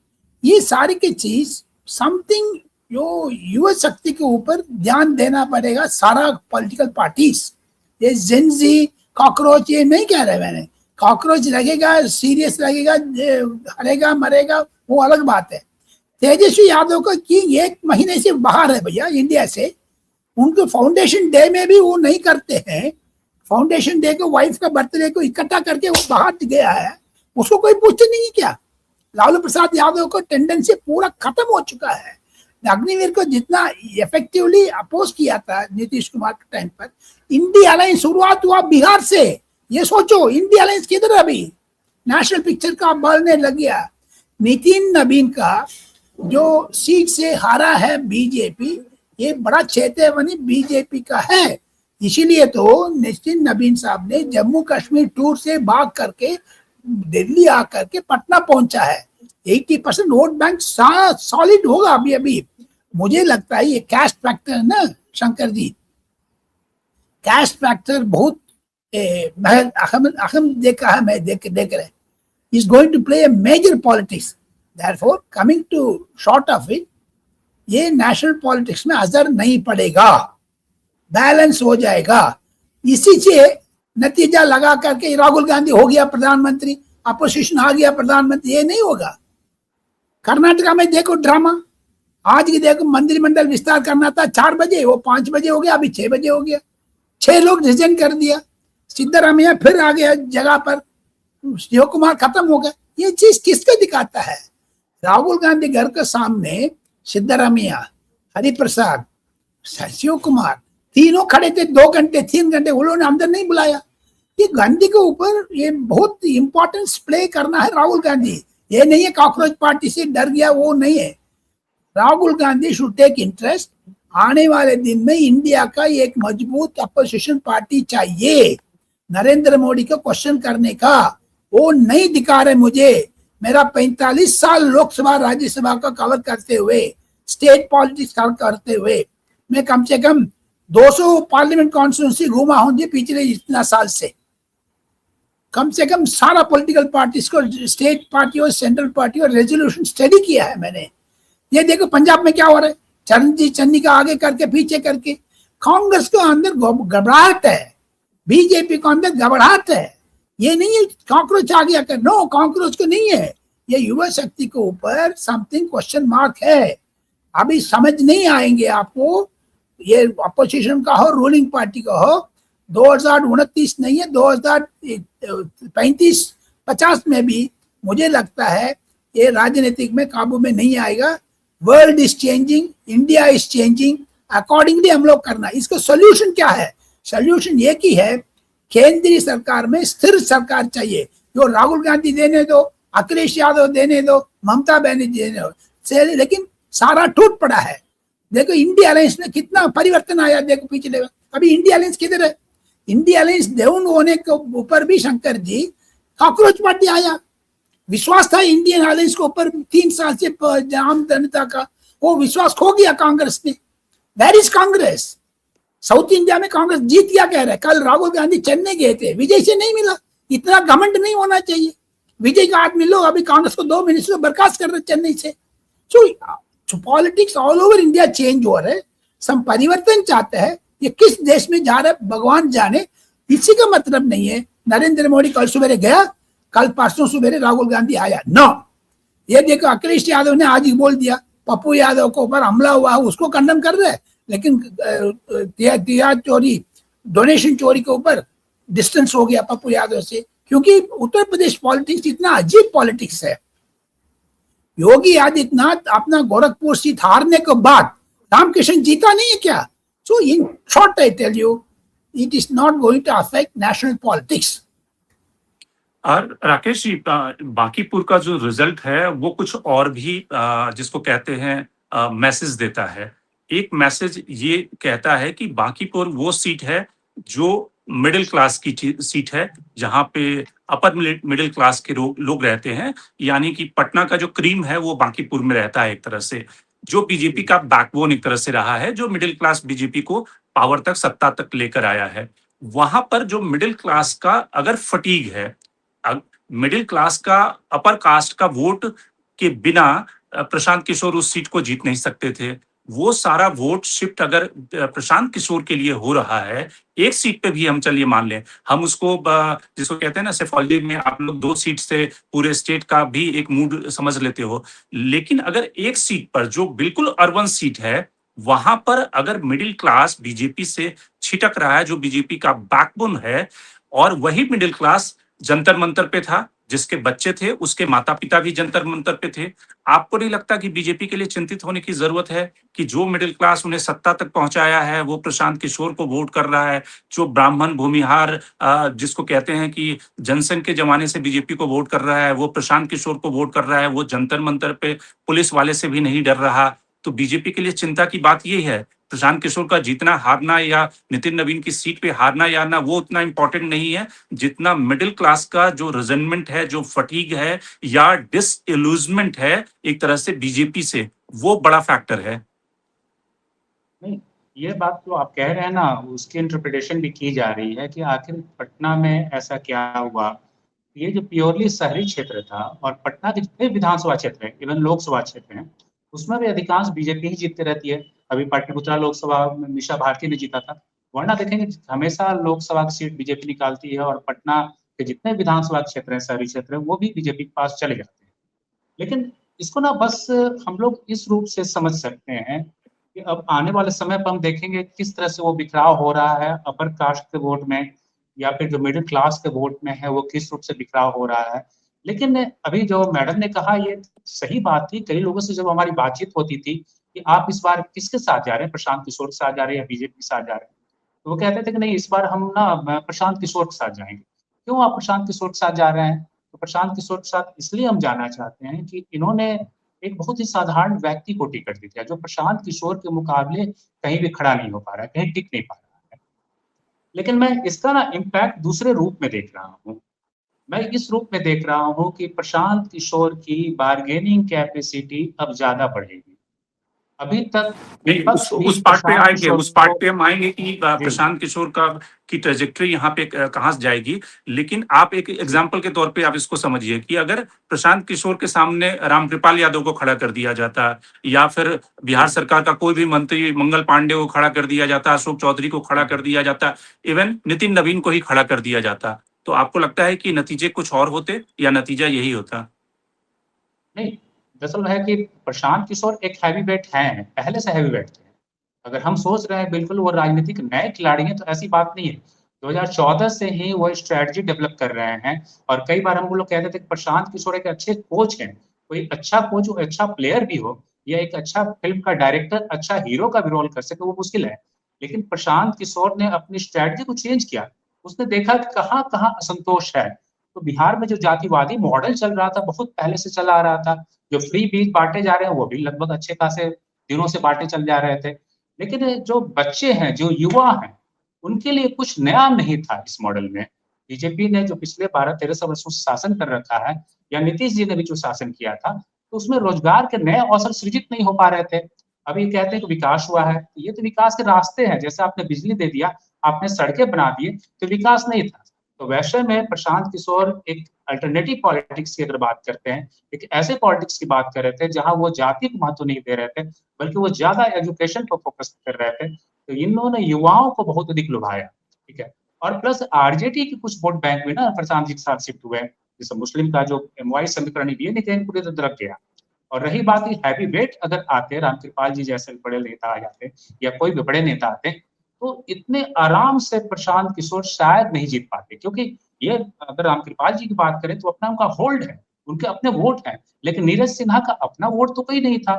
ये सारी की चीज समथिंग जो युवा शक्ति के ऊपर ध्यान देना पड़ेगा सारा पॉलिटिकल पार्टीज। ये जेनजी कॉकरोच ये नहीं कह रहे मैंने, कॉकरोच लगेगा, सीरियस लगेगा, हरेगा मरेगा वो अलग बात है। तेजस्वी यादव को कि 1 महीने से बाहर है भैया इंडिया से, उनको फाउंडेशन डे में भी वो नहीं करते हैं। फाउंडेशन डे को वाइफ का बर्थडे को इकट्ठा करके वो बाहर गया है, उसको कोई पूछते नहीं क्या? लालू प्रसाद यादव को टेंडेंसी पूरा खत्म हो चुका है। अग्निवीर को जितना इफेक्टिवली अपोज किया था नीतीश कुमार के टाइम पर, इंडिया अलायंस शुरुआत हुआ बिहार से। ये सोचो इंडिया अलायंस किधर अभी नेशनल पिक्चर का बढ़ने लग गया। नितिन नवीन का जो सीट से हारा है बीजेपी, ये बड़ा चेतावनी बीजेपी का है। इसीलिए तो नितिन नवीन साहब ने जम्मू कश्मीर टूर से भाग करके दिल्ली आकर के पटना पहुंचा है। 80% वोट बैंक सॉलिड होगा अभी। मुझे लगता है ये कैस्ट फैक्टर है ना शंकर जी, कैस्ट फैक्टर बहुत अहम देखा है, मैं देख रहे is going to play a major politics. Therefore coming to short of it, ये नेशनल पॉलिटिक्स में असर नहीं पड़ेगा, बैलेंस हो जाएगा। इसी से नतीजा लगा करके राहुल गांधी हो गया प्रधानमंत्री, अपोजिशन आ गया प्रधानमंत्री, ये नहीं होगा। कर्नाटका में देखो ड्रामा, आज की देखो मंत्रिमंडल विस्तार करना था 4 बजे, वो 5 बजे हो गया, अभी 6 बजे हो गया। 6 लोग रिजाइन कर दिया, सिद्धरामैया फिर आ गया जगह पर, शिव कुमार खत्म हो गया। ये चीज किसको दिखाता है? राहुल गांधी घर के सामने सिद्धरामैया, हरिप्रसाद, शिव कुमार तीनों खड़े थे 2 घंटे 3 घंटे, उन्होंने अंदर नहीं बुलाया। ये गांधी के ऊपर ये बहुत इंपॉर्टेंस प्ले करना है राहुल गांधी। ये नहीं है कॉकरोच पार्टी से डर गया, वो नहीं है। Rahul Gandhi should take interest. आने वाले दिन में इंडिया का एक मजबूत अपोजिशन पार्टी चाहिए। नरेंद्र मोदी को क्वेश्चन करने का वो नहीं दिखा रहे मुझे। मेरा 45 साल लोकसभा राज्यसभा का कवर करते हुए, स्टेट पॉलिटिक्स कवर करते हुए, मैं कम से कम 200 पार्लियामेंट कॉन्स्टिट्यूंसी घूमा हूं जी पिछले इतना साल से। कम से कम सारा पॉलिटिकल पार्टीज को, स्टेट पार्टी और सेंट्रल पार्टी और रेजोल्यूशन स्टडी किया है मैंने। ये देखो पंजाब में क्या हो रहा है, चरणजीत चन्नी का आगे करके पीछे करके। कांग्रेस को अंदर घबराहट है, बीजेपी को अंदर घबराहट है। ये नहीं है कॉकरोच आ गया कर, नो कॉकरोच को नहीं है, ये युवा शक्ति के ऊपर समथिंग क्वेश्चन मार्क है। अभी समझ नहीं आएंगे आपको, ये अपोजिशन का हो रूलिंग पार्टी का हो, 2029 नहीं है 2035-50 में भी मुझे लगता है ये राजनीतिक में काबू में नहीं आएगा। World is changing, India is changing, accordingly हम लोग करना। इसका सोल्यूशन क्या है? सोल्यूशन ये की है, केंद्रीय सरकार में स्थिर सरकार चाहिए। जो राहुल गांधी देने दो, अखिलेश यादव देने दो, ममता बनर्जी देने दो, लेकिन सारा टूट पड़ा है। देखो इंडिया अलायंस में कितना परिवर्तन आया, देखो पिछले अभी इंडिया अलायंस किधर है? इंडिया अलायंस डाउन होने के ऊपर भी शंकर जी कॉकरोच पार्टी आया। विश्वास था इंडियन अलायंस के ऊपर 3 साल से आम जनता का, वो विश्वास खो गया कांग्रेस ने। Where is Congress? South India में कांग्रेस जीत गया कह रहे हैं। कल राहुल गांधी चेन्नई गए थे, विजय से नहीं मिला। इतना घमंड नहीं होना चाहिए। विजय का आदमी लोग अभी कांग्रेस को 2 मिनट से बर्खास्त कर रहे चेन्नई से। सो politics all over India change हो रहे, सब परिवर्तन चाहते हैं। ये किस देश में जा रहे भगवान जाने। इसी का मतलब नहीं है नरेंद्र मोदी कल सुबह गया, कल परसों सुबह राहुल गांधी आया। नो, ये देखो अखिलेश यादव ने आज ही बोल दिया पप्पू यादव को ऊपर हमला हुआ, उसको कंडम कर रहे हैं, लेकिन तिहाड़ चोरी, डोनेशन चोरी के ऊपर डिस्टेंस हो गया पप्पू यादव से, क्योंकि उत्तर प्रदेश पॉलिटिक्स इतना अजीब पॉलिटिक्स है। योगी आदित्यनाथ अपना गोरखपुर सीट हारने के बाद रामकिशन जीता नहीं है क्या? So in short I tell you, it is not going to affect national politics. और राकेश जी, बांकीपुर का जो रिजल्ट है वो कुछ और भी जिसको कहते हैं मैसेज देता है। एक मैसेज ये कहता है कि बांकीपुर वो सीट है जो मिडिल क्लास की सीट है, जहां पे अपर मिडिल क्लास के लोग रहते हैं। यानी कि पटना का जो क्रीम है वो बांकीपुर में रहता है एक तरह से, जो बीजेपी का बैकबोन एक तरह से रहा है, जो मिडिल क्लास बीजेपी को पावर तक, सत्ता तक लेकर आया है। वहां पर जो मिडिल क्लास का अगर फटीग है, मिडिल क्लास का, अपर कास्ट का वोट के बिना प्रशांत किशोर उस सीट को जीत नहीं सकते थे। वो सारा वोट शिफ्ट अगर प्रशांत किशोर के लिए हो रहा है, एक सीट पे भी हम चलिए मान लें, हम उसको जिसको कहते हैं ना सेफोलॉजी में, आप लोग 2 सीट से पूरे स्टेट का भी एक मूड समझ लेते हो। लेकिन अगर एक सीट पर जो बिल्कुल अर्बन सीट है, वहां पर अगर मिडिल क्लास बीजेपी से छिटक रहा है, जो बीजेपी का बैकबोन है, और वही मिडिल क्लास जंतर मंतर पे था, जिसके बच्चे थे उसके माता पिता भी जंतर मंतर पे थे, आपको नहीं लगता कि बीजेपी के लिए चिंतित होने की जरूरत है कि जो मिडिल क्लास उन्हें सत्ता तक पहुंचाया है वो प्रशांत किशोर को वोट कर रहा है, जो ब्राह्मण भूमिहार जिसको कहते हैं कि जनसंघ के जमाने से बीजेपी को वोट कर रहा है, वो प्रशांत किशोर को वोट कर रहा है, वो जंतर मंतर पे पुलिस वाले से भी नहीं डर रहा। तो बीजेपी के लिए चिंता की बात ये है, प्रशांत किशोर का जीतना हारना या नितिन नवीन की सीट पे हारना या ना, वो उतना इंपॉर्टेंट नहीं है जितना मिडिल क्लास का जो रिजेंटमेंट है, जो फटीग है या डिसइल्यूजमेंट है एक तरह से बीजेपी से, वो बड़ा फैक्टर है। नहीं, ये बात जो आप कह रहे हैं ना, उसकी इंटरप्रिटेशन भी की जा रही है कि आखिर पटना में ऐसा क्या हुआ। ये जो प्योरली शहरी क्षेत्र था, और पटना के जितने विधानसभा क्षेत्र हैं, इवन लोकसभा क्षेत्र हैं, उसमें भी अधिकांश बीजेपी ही जीतती रहती है। अभी पाटलिपुत्रा लोकसभा में मीसा भारती ने जीता था, वरना देखेंगे हमेशा लोकसभा की सीट बीजेपी निकालती है, और पटना के जितने विधानसभा क्षेत्र हैं, शहरी क्षेत्र हैं, वो भी बीजेपी के पास चले जाते हैं। लेकिन इसको ना बस हम लोग इस रूप से समझ सकते हैं कि अब आने वाले समय पर हम देखेंगे किस तरह से वो बिखराव हो रहा है अपर कास्ट के वोट में, या फिर जो मिडिल क्लास के वोट में है वो किस रूप से बिखराव हो रहा है। लेकिन अभी जो मैडम ने कहा ये सही बात थी। कई लोगों से जब हमारी बातचीत होती थी कि आप इस बार किसके साथ जा रहे हैं, प्रशांत किशोर के साथ जा रहे हैं या बीजेपी के साथ जा रहे हैं, तो वो कहते थे कि नहीं, इस बार हम ना प्रशांत किशोर के साथ जाएंगे। क्यों आप प्रशांत किशोर के साथ जा रहे हैं? तो प्रशांत किशोर के साथ इसलिए हम जाना चाहते हैं कि इन्होंने एक बहुत ही साधारण व्यक्ति को टिकट दी है, जो प्रशांत किशोर के मुकाबले कहीं भी खड़ा नहीं हो पा रहा है, कहीं टिक नहीं पा रहा है। लेकिन मैं इसका ना इम्पैक्ट दूसरे रूप में देख रहा हूँ। मैं इस रूप में देख रहा हूँ कि प्रशांत किशोर की बार्गेनिंग कैपेसिटी अब ज्यादा बढ़ेगी। अभी तक नहीं, विपक्ष भी उस पार्ट पे प्रशांत आएंगे, किशोर उस पार्ट को, पे हम आएंगे कि जी, प्रशांत किशोर का की ट्रेजेक्टरी यहाँ पे कहाँ से जाएगी। लेकिन आप एक एग्जांपल के तौर पे आप इसको समझिए कि अगर प्रशांत किशोर के सामने रामकृपाल यादव को खड़ा कर दिया जाता, या फिर बिहार सरकार का कोई भी मंत्री मंगल पांडे को खड़ा कर दिया जाता, अशोक चौधरी को खड़ा कर दिया जाता, इवन नितिन नवीन को ही खड़ा कर दिया जाता, तो आपको लगता है कि नतीजे कुछ और होते या नतीजा यही होता? नहीं, दरअसल है कि प्रशांत किशोर एक हैवीवेट हैं, पहले से हैवीवेट थे। अगर हम सोच रहे हैं बिल्कुल वो राजनीतिक नए खिलाड़ी हैं, तो ऐसी बात नहीं है। 2014 से ही वो स्ट्रैटेजी डेवलप कर रहे हैं, और कई बार हम लोग कहते थे कि प्रशांत किशोर एक अच्छे कोच हैं। कोई अच्छा कोच और अच्छा प्लेयर भी हो या एक अच्छा फिल्म का डायरेक्टर अच्छा हीरो का भी रोल कर सके, वो मुश्किल है। लेकिन प्रशांत किशोर ने अपनी स्ट्रैटेजी को चेंज किया। उसने देखा कि कहाँ-कहाँ असंतोष है। तो बिहार में जो जातिवादी मॉडल चल रहा था, बहुत पहले से चला आ रहा था। जो फ्री बीज बाँटे जा रहे हैं, वो भी लगभग अच्छे खासे दिनों से बाँटे चले जा रहे थे। लेकिन जो बच्चे हैं, जो युवा हैं, उनके लिए कुछ नया नहीं था इस मॉडल में। बीजेपी ने जो पिछले 12-13 वर्षों से शासन कर रखा है, या नीतीश जी ने भी जो शासन किया था, तो उसमें रोजगार के नए अवसर सृजित नहीं हो पा रहे थे। अभी कहते हैं कि विकास हुआ है, ये तो विकास के रास्ते हैं, जैसे आपने बिजली दे दिया, आपने सड़कें बना दिए, तो विकास नहीं था। तो वैसे में प्रशांत किशोर एक अल्टरनेटिव पॉलिटिक्स की अगर बात करते हैं, एक ऐसे पॉलिटिक्स की बात कर रहे थे जहाँ वो जाति को महत्व नहीं दे रहे थे, बल्कि वो ज्यादा एजुकेशन पर फोकस कर रहे थे। तो इन्होंने युवाओं को बहुत अधिक लुभाया, ठीक है। और प्लस आरजेडी के कुछ वोट बैंक में ना प्रशांत जी के साथ शिफ्ट हुए, जैसे मुस्लिम का जो एमवाई समीकरण ये नहीं कहीं पूरी तरह गया। और रही बात की हैवी वेट अगर आते, रामकृपाल जी जैसे बड़े नेता आ जाते या कोई भी बड़े नेता आते, तो इतने आराम से प्रशांत किशोर शायद नहीं जीत पाते, क्योंकि ये अगर रामकृपाल जी की बात करें तो अपना उनका होल्ड है, उनके अपने वोट हैं, लेकिन नीरज सिन्हा का अपना वोट तो कोई नहीं था।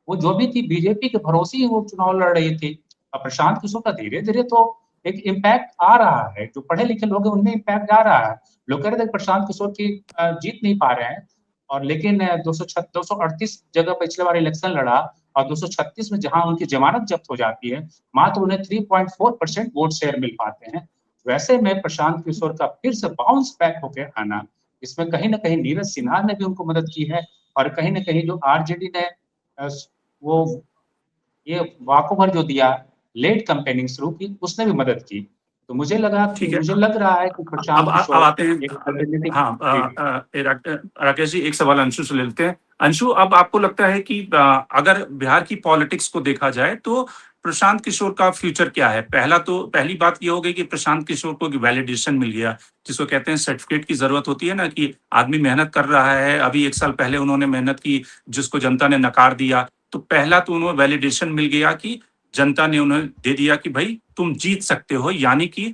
वो जो भी थी बीजेपी के भरोसे ही वो चुनाव लड़ रही थी। अब प्रशांत किशोर का धीरे धीरे तो एक इम्पैक्ट आ रहा है, जो पढ़े लिखे लोग हैं उनमें इम्पैक्ट आ रहा है। लोग कह रहे थे प्रशांत किशोर की जीत नहीं पा रहे हैं, और लेकिन 238 जगह पिछले बार इलेक्शन लड़ा और 236 में जहां उनकी जमानत जब्त हो जाती है, मात्र उन्हें 3.4% वोट शेयर मिल पाते हैं। वैसे में प्रशांत किशोर का फिर से बाउंस बैक होकर आना, इसमें कहीं ना कहीं नीरज सिन्हा ने भी उनको मदद की है, और कहीं ना कहीं जो आरजेडी ने वो ये वॉकओवर जो दिया, लेट कैंपेनिंग शुरू की, उसने भी मदद की। तो मुझे लगा कि ठीक है। मुझे लग रहा है कि प्रशांत अब किशोर आते हैं। एक अल्टरनेटिव। हाँ, राकेश जी, एक सवाल अंशु से लेते हैं। अंशु, अब आपको लगता है कि अगर बिहार की पॉलिटिक्स को देखा जाए तो प्रशांत किशोर का फ्यूचर क्या है? पहली बात ये हो गई कि प्रशांत किशोर को वैलिडेशन मिल गया, जिसको कहते हैं सर्टिफिकेट की जरूरत होती है ना, कि आदमी मेहनत कर रहा है। अभी 1 साल पहले उन्होंने मेहनत की, जिसको जनता ने नकार दिया। तो पहला तो उन्हें वैलिडेशन मिल गया कि जनता ने उन्हें दे दिया कि भाई तुम जीत सकते हो, यानी कि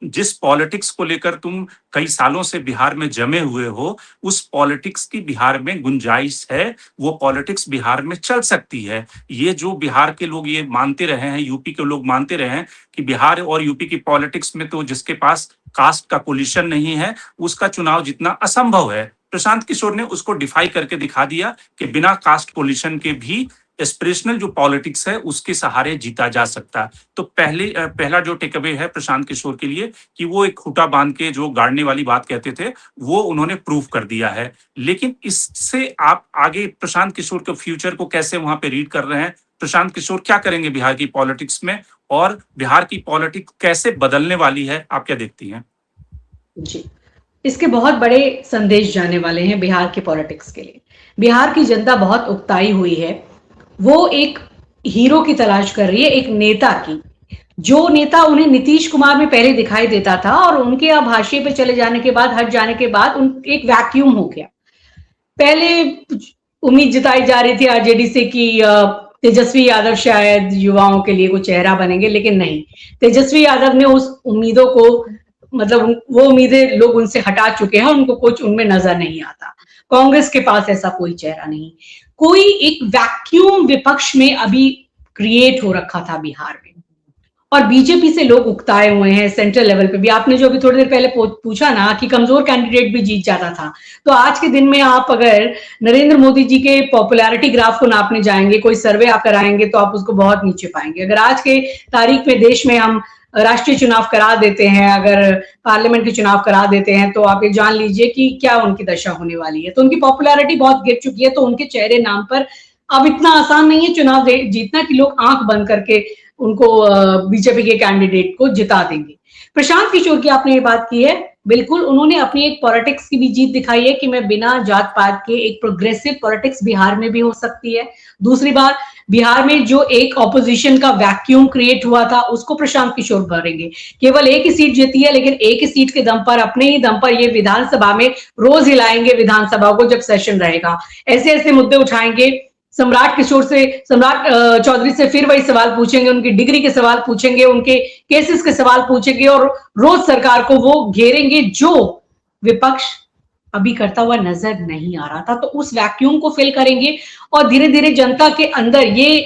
जिस पॉलिटिक्स को लेकर तुम कई सालों से बिहार में जमे हुए हो, उस पॉलिटिक्स की बिहार में गुंजाइश है, वो पॉलिटिक्स बिहार में चल सकती है। ये जो बिहार के लोग ये मानते रहे हैं, यूपी के लोग मानते रहे हैं कि बिहार और यूपी की पॉलिटिक्स में तो जिसके पास कास्ट का कोलिशन नहीं है, उसका चुनाव जीतना असंभव है। प्रशांत किशोर ने उसको डिफाई करके दिखा दिया कि बिना कास्ट कोलिशन के भी एस्पिरेशनल जो पॉलिटिक्स है उसके सहारे जीता जा सकता है। तो पहला जो टेक अवे है प्रशांत किशोर के लिए कि वो एक खूंटा बांध के जो गाड़ने वाली बात कहते थे, वो उन्होंने प्रूव कर दिया है। लेकिन इससे आप आगे प्रशांत किशोर के फ्यूचर को कैसे वहां पे रीड कर रहे हैं? प्रशांत किशोर क्या करेंगे बिहार की पॉलिटिक्स में, और बिहार की पॉलिटिक्स कैसे बदलने वाली है, आप क्या देखती हैं? जी, इसके बहुत बड़े संदेश जाने वाले हैं बिहार की पॉलिटिक्स के लिए। बिहार की जनता बहुत उकताई हुई है, वो एक हीरो की तलाश कर रही है, एक नेता की। जो नेता उन्हें नीतीश कुमार में पहले दिखाई देता था, और उनके अब हाशिए पे चले जाने के बाद, हट जाने के बाद एक वैक्यूम हो गया। पहले उम्मीद जताई जा रही थी आरजेडी से कि तेजस्वी यादव शायद युवाओं के लिए कोई चेहरा बनेंगे, लेकिन नहीं। तेजस्वी यादव ने उस उम्मीदों को, मतलब वो उम्मीदें लोग उनसे हटा चुके हैं, उनको कुछ उनमें नजर नहीं आता। कांग्रेस के पास ऐसा कोई चेहरा नहीं। कोई एक वैक्यूम विपक्ष में अभी क्रिएट हो रखा था बिहार में, और बीजेपी से लोग उकताए हुए हैं सेंट्रल लेवल पे भी। आपने जो अभी थोड़ी देर पहले पूछा ना कि कमजोर कैंडिडेट भी जीत जाता था, तो आज के दिन में आप अगर नरेंद्र मोदी जी के पॉपुलैरिटी ग्राफ को नापने जाएंगे, कोई सर्वे आप कराएंगे, तो आप उसको बहुत नीचे पाएंगे। अगर आज के तारीख में देश में हम राष्ट्रीय चुनाव करा देते हैं, अगर पार्लियामेंट के चुनाव करा देते हैं, तो आप ये जान लीजिए कि क्या उनकी दशा होने वाली है। तो उनकी पॉपुलैरिटी बहुत गिर चुकी है, तो उनके चेहरे नाम पर अब इतना आसान नहीं है चुनाव जीतना कि लोग आंख बंद करके उनको बीजेपी के कैंडिडेट को जिता देंगे। प्रशांत किशोर की आपने ये बात की है, बिल्कुल उन्होंने अपनी एक पॉलिटिक्स की भी जीत दिखाई है कि मैं बिना जात पात के एक प्रोग्रेसिव पॉलिटिक्स बिहार में भी हो सकती है। दूसरी बात, बिहार में जो एक ऑपोजिशन का वैक्यूम क्रिएट हुआ था, उसको प्रशांत किशोर भरेंगे। केवल एक ही सीट जीती है, लेकिन एक ही सीट के दम पर, अपने ही दम पर ये विधानसभा में रोज हिलाएंगे विधानसभा को जब सेशन रहेगा। ऐसे ऐसे मुद्दे उठाएंगे। सम्राट चौधरी से फिर वही सवाल पूछेंगे, उनकी डिग्री के सवाल पूछेंगे, उनके केसेस के सवाल पूछेंगे, और रोज सरकार को वो घेरेंगे जो विपक्ष अभी करता हुआ नजर नहीं आ रहा था। तो उस वैक्यूम को फिल करेंगे और धीरे धीरे जनता के अंदर ये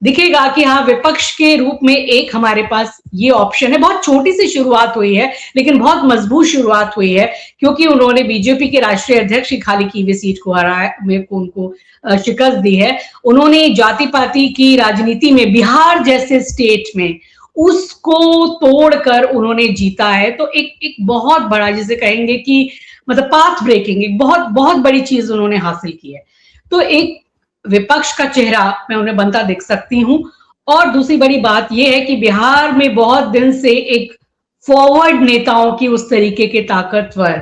दिखेगा कि हाँ, विपक्ष के रूप में एक हमारे पास ये ऑप्शन है। बहुत छोटी सी शुरुआत हुई है, लेकिन बहुत मजबूत शुरुआत हुई है, क्योंकि उन्होंने बीजेपी के राष्ट्रीय अध्यक्ष की खाली की हुई सीट को हराया, उनको शिकस्त दी है। उन्होंने जाति पाति की राजनीति में बिहार जैसे स्टेट में उसको तोड़कर उन्होंने जीता है। तो एक बहुत बड़ा, जिसे कहेंगे कि मतलब पाथ ब्रेकिंग, एक बहुत बहुत बड़ी चीज उन्होंने हासिल की है। तो एक विपक्ष का चेहरा मैं उन्हें बनता देख सकती हूँ। और दूसरी बड़ी बात यह है कि बिहार में बहुत दिन से एक फॉरवर्ड नेताओं की, उस तरीके के ताकतवर,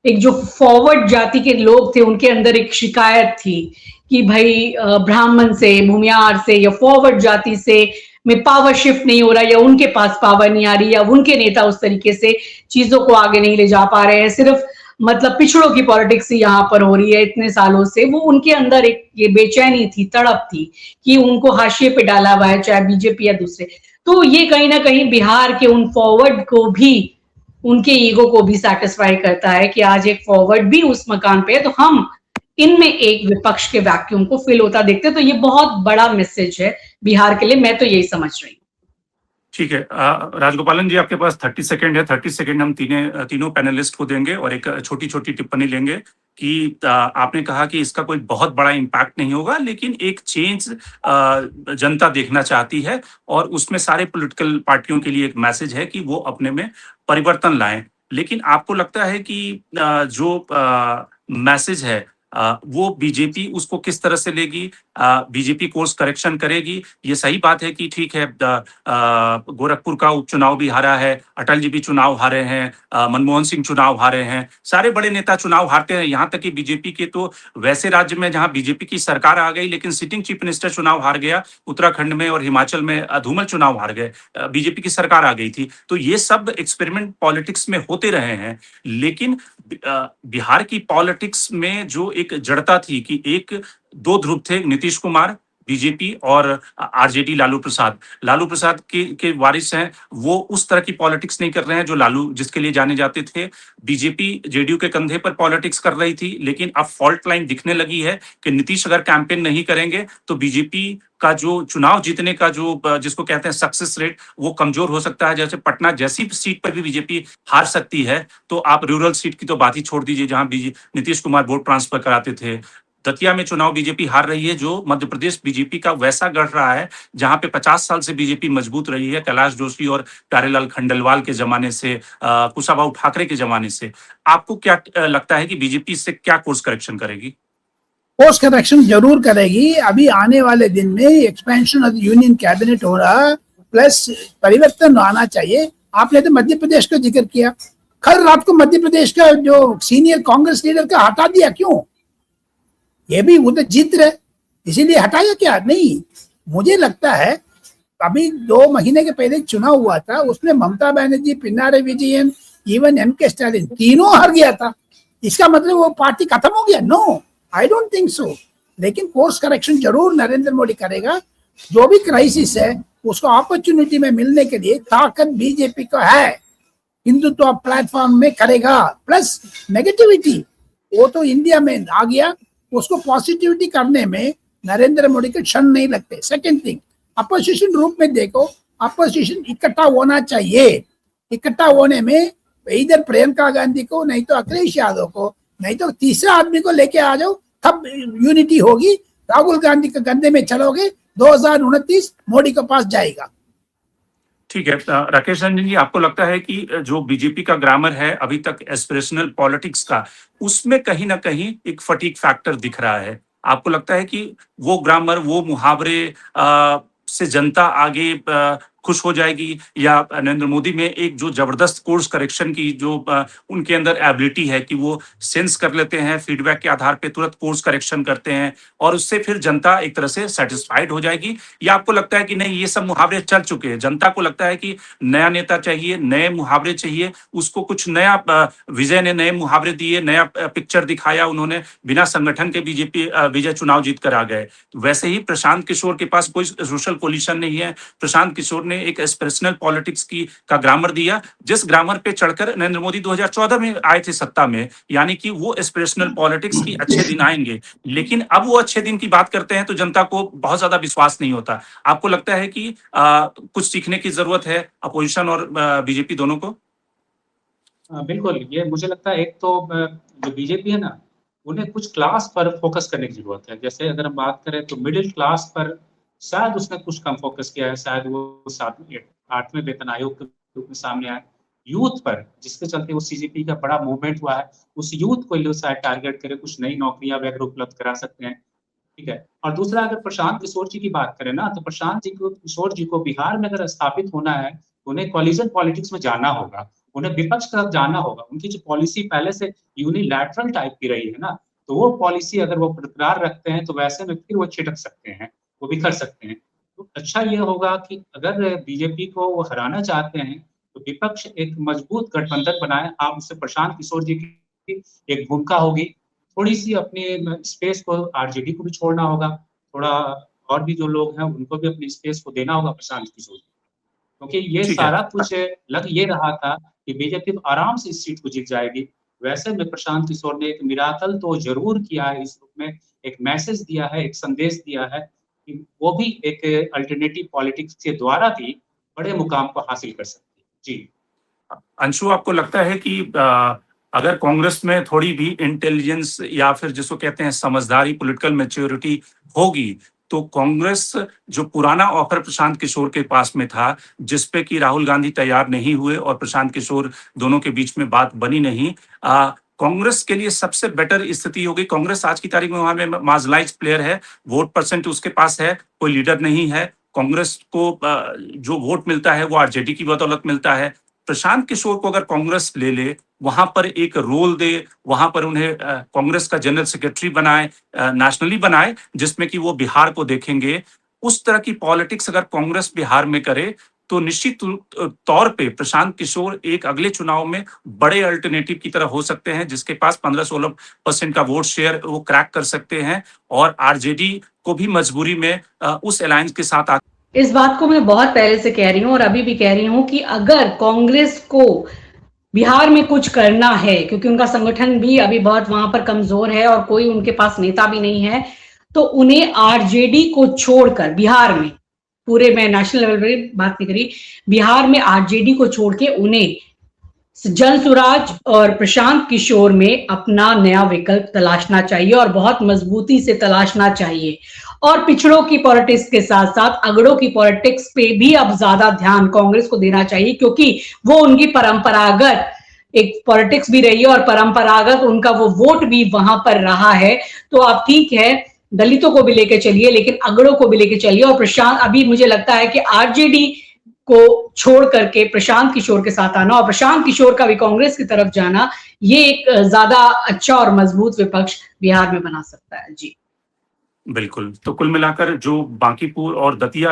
एक जो फॉरवर्ड जाति के लोग थे, उनके अंदर एक शिकायत थी कि भाई ब्राह्मण से, भूमियार से या फॉरवर्ड जाति से में पावर शिफ्ट नहीं हो रहा, या उनके पास पावर नहीं आ रही, या उनके नेता उस तरीके से चीजों को आगे नहीं ले जा पा रहे हैं, सिर्फ मतलब पिछड़ों की पॉलिटिक्स ही यहाँ पर हो रही है इतने सालों से। वो उनके अंदर एक ये बेचैनी थी, तड़प थी कि उनको हाशिए पे डाला हुआ है, चाहे बीजेपी या दूसरे। तो ये कहीं ना कहीं बिहार के उन फॉरवर्ड को भी, उनके ईगो को भी सेटिस्फाई करता है कि आज एक फॉरवर्ड भी उस मकान पे है, तो हम इनमें एक विपक्ष के वैक्यूम को फिल होता देखते हैं। तो ये बहुत बड़ा मैसेज है बिहार के लिए, मैं तो यही समझ रही हूँ। ठीक है, राजगोपालन जी, आपके पास 30 सेकंड है। 30 सेकंड हम तीनों पैनलिस्ट को देंगे और एक छोटी छोटी टिप्पणी लेंगे कि आपने कहा कि इसका कोई बहुत बड़ा इम्पैक्ट नहीं होगा, लेकिन एक चेंज जनता देखना चाहती है और उसमें सारे पॉलिटिकल पार्टियों के लिए एक मैसेज है कि वो अपने में परिवर्तन लाएं। लेकिन आपको लगता है कि जो मैसेज है वो बीजेपी उसको किस तरह से लेगी? बीजेपी कोर्स करेक्शन करेगी? ये सही बात है कि ठीक है, गोरखपुर का उपचुनाव भी हारा है, अटल जी भी चुनाव हारे हैं, मनमोहन सिंह चुनाव हारे हैं, सारे बड़े नेता चुनाव हारते हैं। यहाँ तक कि बीजेपी के तो वैसे राज्य में जहाँ बीजेपी की सरकार आ गई, लेकिन सिटिंग चीफ मिनिस्टर चुनाव हार गया, उत्तराखंड में और हिमाचल में धूमल चुनाव हार गए, बीजेपी की सरकार आ गई थी। तो ये सब एक्सपेरिमेंट पॉलिटिक्स में होते रहे हैं। लेकिन बिहार की पॉलिटिक्स में जो एक जड़ता थी कि एक दो ध्रुव थे, नीतीश कुमार बीजेपी और आरजेडी लालू प्रसाद के वारिस हैं। वो उस तरह की पॉलिटिक्स नहीं कर रहे हैं जो लालू जिसके लिए जाने जाते थे। बीजेपी जेडीयू के कंधे पर पॉलिटिक्स कर रही थी, लेकिन अब फॉल्ट लाइन दिखने लगी है कि नीतीश अगर कैंपेन नहीं करेंगे तो बीजेपी का जो चुनाव जीतने का जो जिसको कहते हैं सक्सेस रेट, वो कमजोर हो सकता है। जैसे पटना जैसी सीट पर भी बीजेपी हार सकती है, तो आप रूरल सीट की तो बात ही छोड़ दीजिए जहां नीतीश कुमार वोट ट्रांसफर कराते थे। दतिया में चुनाव बीजेपी हार रही है, जो मध्य प्रदेश बीजेपी का वैसा गढ़ रहा है जहां पे 50 साल से बीजेपी मजबूत रही है, कैलाश जोशी और प्यारेलाल खंडेलवाल के जमाने से, कुशाभाऊ ठाकरे के जमाने से। आपको क्या लगता है कि बीजेपी इससे क्या कोर्स करेक्शन करेगी? कोर्स करेक्शन जरूर करेगी। अभी आने वाले दिन में एक्सपेंशन ऑफ यूनियन कैबिनेट हो रहा, प्लस परिवर्तन आना चाहिए। आपने तो मध्य प्रदेश का जिक्र किया, कल रात को मध्य प्रदेश का जो सीनियर कांग्रेस लीडर का हटा दिया, क्यों? ये भी वो तो जीत रहे, इसीलिए हटाया क्या? नहीं, मुझे लगता है अभी 2 महीने के पहले चुनाव हुआ था, उसमें ममता बनर्जी, पिनाराई विजयन, इवन एमके स्टालिन तीनों हार गया था। इसका मतलब वो पार्टी खत्म हो गया? No, I don't think so. लेकिन कोर्स करेक्शन जरूर नरेंद्र मोदी करेगा। जो भी क्राइसिस है उसको अपॉर्चुनिटी में मिलने के लिए ताकत बीजेपी को है, हिंदुत्व प्लेटफॉर्म में करेगा। प्लस नेगेटिविटी वो तो इंडिया में आ गया, उसको पॉजिटिविटी करने में नरेंद्र मोदी के क्षण नहीं लगते। सेकंड थिंग, अपोजिशन रूप में देखो, अपोजिशन इकट्ठा होना चाहिए। इकट्ठा होने में इधर प्रियंका गांधी को, नहीं तो अखिलेश यादव को, नहीं तो तीसरा आदमी को लेके आ जाओ, तब यूनिटी होगी। राहुल गांधी के गंदे में चलोगे, 2029 मोदी के पास जाएगा। ठीक है, राकेश रंजन जी, आपको लगता है कि जो बीजेपी का ग्रामर है अभी तक एस्पिरेशनल पॉलिटिक्स का, उसमें कहीं ना कहीं एक फटीग फैक्टर दिख रहा है? आपको लगता है कि वो ग्रामर, वो मुहावरे से जनता आगे खुश हो जाएगी, या नरेंद्र मोदी में एक जो जबरदस्त कोर्स करेक्शन की जो उनके अंदर एबिलिटी है कि वो सेंस कर लेते हैं, फीडबैक के आधार पे तुरंत कोर्स करेक्शन करते हैं और उससे फिर जनता एक तरह से सेटिस्फाइड हो जाएगी? या आपको लगता है कि नहीं, ये सब मुहावरे चल चुके हैं, जनता को लगता है कि नया नेता चाहिए, नए मुहावरे चाहिए, उसको कुछ नया, विजय ने नए मुहावरे दिए, नया पिक्चर दिखाया, उन्होंने बिना संगठन के बीजेपी विजय चुनाव जीत कर आ गए। वैसे ही प्रशांत किशोर के पास कोई सोशल कोलिशन नहीं है। प्रशांत किशोर ने एक एस्पिरेशनल पॉलिटिक्स की का ग्रामर दिया, जिस ग्रामर पे चढ़कर नरेंद्र मोदी 2014 में आए थे सत्ता में, यानी कि वो एस्पिरेशनल पॉलिटिक्स की अच्छे दिन आएंगे। लेकिन अब वो अच्छे दिन की बात करते हैं तो जनता को बहुत ज्यादा विश्वास नहीं होता। आपको लगता है कि कुछ सीखने की जरूरत है अपोजिशन और बीजेपी दोनों को? बिल्कुल, ये मुझे लगता है एक तो जो बीजेपी है ना, उन्हें कुछ क्लास पर फ़ोकस करने की ज़रूरत है। जैसे अगर हम बात करें तो मिडल क्लास पर शायद उसने कुछ कम फ़ोकस किया है, शायद वो 7वें 8वें वेतन आयोग के रूप में सामने आए। यूथ पर, जिसके चलते वो सीजेपी का बड़ा मूवमेंट हुआ है, उस यूथ को ये शायद टारगेट करे, कुछ नई नौकरियाँ वगैरह उपलब्ध करा सकते हैं। ठीक है। और दूसरा अगर प्रशांत किशोर जी की बात करें ना, तो प्रशांत जी को किशोर जी को बिहार में अगर स्थापित होना है, तो उन्हें कोलिशन पॉलिटिक्स में जाना होगा। उन्हें विपक्ष की तरफ जाना होगा। उनकी जो पॉलिसी पहले से यूनिलैटरल टाइप की रही है ना, तो वो पॉलिसी अगर वो बरकरार रखते हैं, तो वैसे में फिर वो छिटक सकते हैं, वो बिखर सकते हैं। तो अच्छा ये होगा कि अगर बीजेपी को वो हराना चाहते हैं, तो विपक्ष एक मजबूत गठबंधन बनाए। आप उससे प्रशांत किशोर जी की एक भूमिका होगी। थोड़ी-सी अपनी स्पेस को आरजेडी को भी छोड़ना होगा, थोड़ा और भी जो लोग हैं उनको भी अपनी स्पेस को देना होगा प्रशांत किशोर जी। क्योंकि ये ठीक है। सारा कुछ लग ये रहा था कि बीजेपी तो आराम से इस सीट को जीत जाएगी। वैसे में प्रशांत किशोर ने एक मिराकल तो ज़रूर किया है इस रूप में, एक मैसेज दिया है, एक संदेश दिया है कि वो भी एक अल्टरनेटिव पॉलिटिक्स के द्वारा भी बड़े मुकाम को हासिल कर सकती है। जी। अंशु, आपको लगता है कि अगर कांग्रेस में थोड़ी भी इंटेलिजेंस या फिर जिसको कहते हैं समझदारी, पॉलिटिकल मैच्योरिटी होगी, तो कांग्रेस जो पुराना ऑफर प्रशांत किशोर के पास में था, जिस पे कि राहुल गांधी तैयार नहीं हुए और प्रशांत किशोर दोनों के बीच में बात बनी नहीं, कांग्रेस के लिए सबसे बेटर स्थिति होगी। कांग्रेस आज की तारीख में वहां में मार्जिनलाइज्ड प्लेयर है, वोट परसेंट उसके पास है, कोई लीडर नहीं है। कांग्रेस को जो वोट मिलता है वो आरजेडी की बदौलत मिलता है। प्रशांत किशोर को अगर कांग्रेस ले ले, वहां पर एक रोल दे, वहां पर उन्हें कांग्रेस का जनरल सेक्रेटरी बनाए, नेशनली बनाए, जिसमें कि वो बिहार को देखेंगे। उस तरह की पॉलिटिक्स अगर कांग्रेस बिहार में करे, तो निश्चित तौर पे प्रशांत किशोर एक अगले चुनाव में बड़े अल्टरनेटिव की तरह हो सकते हैं, जिसके पास 15-16% का वोट शेयर वो क्रैक कर सकते हैं और आरजेडी को भी मजबूरी में उस अलायंस के साथ इस बात को मैं बहुत पहले से कह रही हूं और अभी भी कह रही हूं कि अगर कांग्रेस को बिहार में कुछ करना है, क्योंकि उनका संगठन भी अभी बहुत वहां पर कमजोर है और कोई उनके पास नेता भी नहीं है, तो उन्हें आरजेडी को छोड़कर बिहार में, पूरे मैं नेशनल लेवल पर बात नहीं करी, बिहार में आरजेडी को छोड़ के उन्हें जन स्वराज और प्रशांत किशोर में अपना नया विकल्प तलाशना चाहिए और बहुत मजबूती से तलाशना चाहिए। और पिछड़ों की पॉलिटिक्स के साथ साथ अगड़ों की पॉलिटिक्स पे भी अब ज्यादा ध्यान कांग्रेस को देना चाहिए, क्योंकि वो उनकी परंपरागत एक पॉलिटिक्स भी रही है और परंपरागत उनका वो वोट भी वहां पर रहा है। तो आप ठीक है, दलितों को भी लेके चलिए, लेकिन अगड़ों को भी लेके चलिए। और प्रशांत, अभी मुझे लगता है कि आरजेडी को छोड़ करके प्रशांत किशोर के साथ आना और प्रशांत किशोर का भी कांग्रेस की तरफ जाना, ये एक ज्यादा अच्छा और मजबूत विपक्ष बिहार में बना सकता है। जी बिल्कुल। तो कुल मिलाकर जो बांकीपुर और दतिया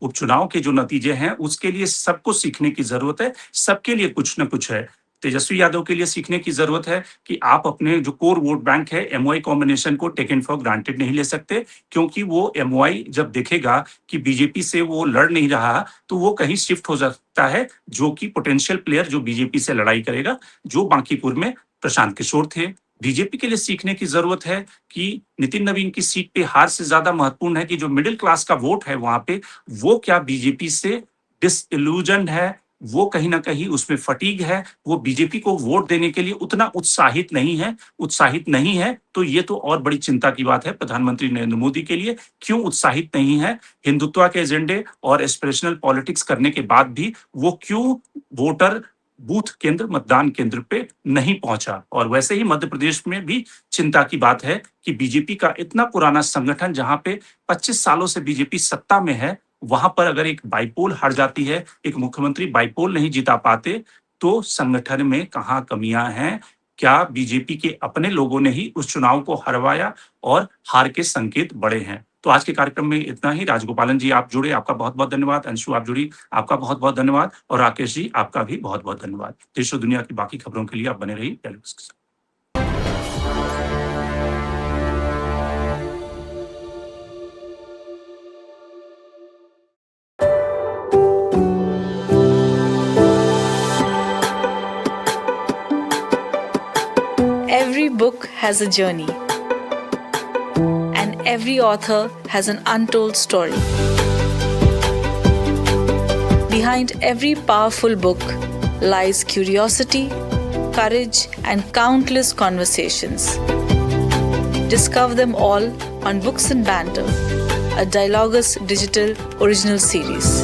उपचुनाव के जो नतीजे हैं, उसके लिए सबको सीखने की जरूरत है। सबके लिए कुछ न कुछ है। तेजस्वी यादव के लिए सीखने की जरूरत है कि आप अपने जो कोर वोट बैंक है, एमओआई कॉम्बिनेशन को टेकन फॉर ग्रांटेड नहीं ले सकते, क्योंकि वो एमओआई जब देखेगा कि बीजेपी से वो लड़ नहीं रहा, तो वो कहीं शिफ्ट हो सकता है, जो कि पोटेंशियल प्लेयर जो बीजेपी से लड़ाई करेगा, जो बांकीपुर में प्रशांत किशोर थे। बीजेपी के लिए सीखने की जरूरत है कि नितिन नवीन की सीट पे हार से ज्यादा महत्वपूर्ण है कि जो मिडिल क्लास का वोट है वहां पे, वो क्या बीजेपी से डिसइल्यूजन है, वो कहीं ना कहीं उसमें फटीग है, वो बीजेपी को वोट देने के लिए उतना उत्साहित नहीं है। तो ये तो और बड़ी चिंता की बात है प्रधानमंत्री नरेंद्र मोदी के लिए, क्यों उत्साहित नहीं है। हिंदुत्व के एजेंडे और एस्पिरेशनल पॉलिटिक्स करने के बाद भी वो क्यों वोटर बूथ केंद्र, मतदान केंद्र पे नहीं पहुंचा। और वैसे ही मध्य प्रदेश में भी चिंता की बात है कि बीजेपी का इतना पुराना संगठन, जहां पे 25 सालों से बीजेपी सत्ता में है, वहां पर अगर एक बाइपोल हार जाती है, एक मुख्यमंत्री बाइपोल नहीं जिता पाते, तो संगठन में कहाँ कमियां हैं। क्या बीजेपी के अपने लोगों ने ही उस चुनाव को हरवाया और हार के संकेत बड़े हैं। तो आज के कार्यक्रम में इतना ही। राजगोपालन जी आप जुड़े, आपका बहुत बहुत धन्यवाद। अंशु आप जुड़ी, आपका बहुत बहुत धन्यवाद। और राकेश जी आपका भी बहुत बहुत धन्यवाद। देश और दुनिया की बाकी खबरों के लिए आप बने रहिए टेलीविजन के साथ। has a journey, and every author has an untold story. Behind every powerful book lies curiosity, courage, and countless conversations. Discover them all on Books and Banter, a Dialogus Digital original series.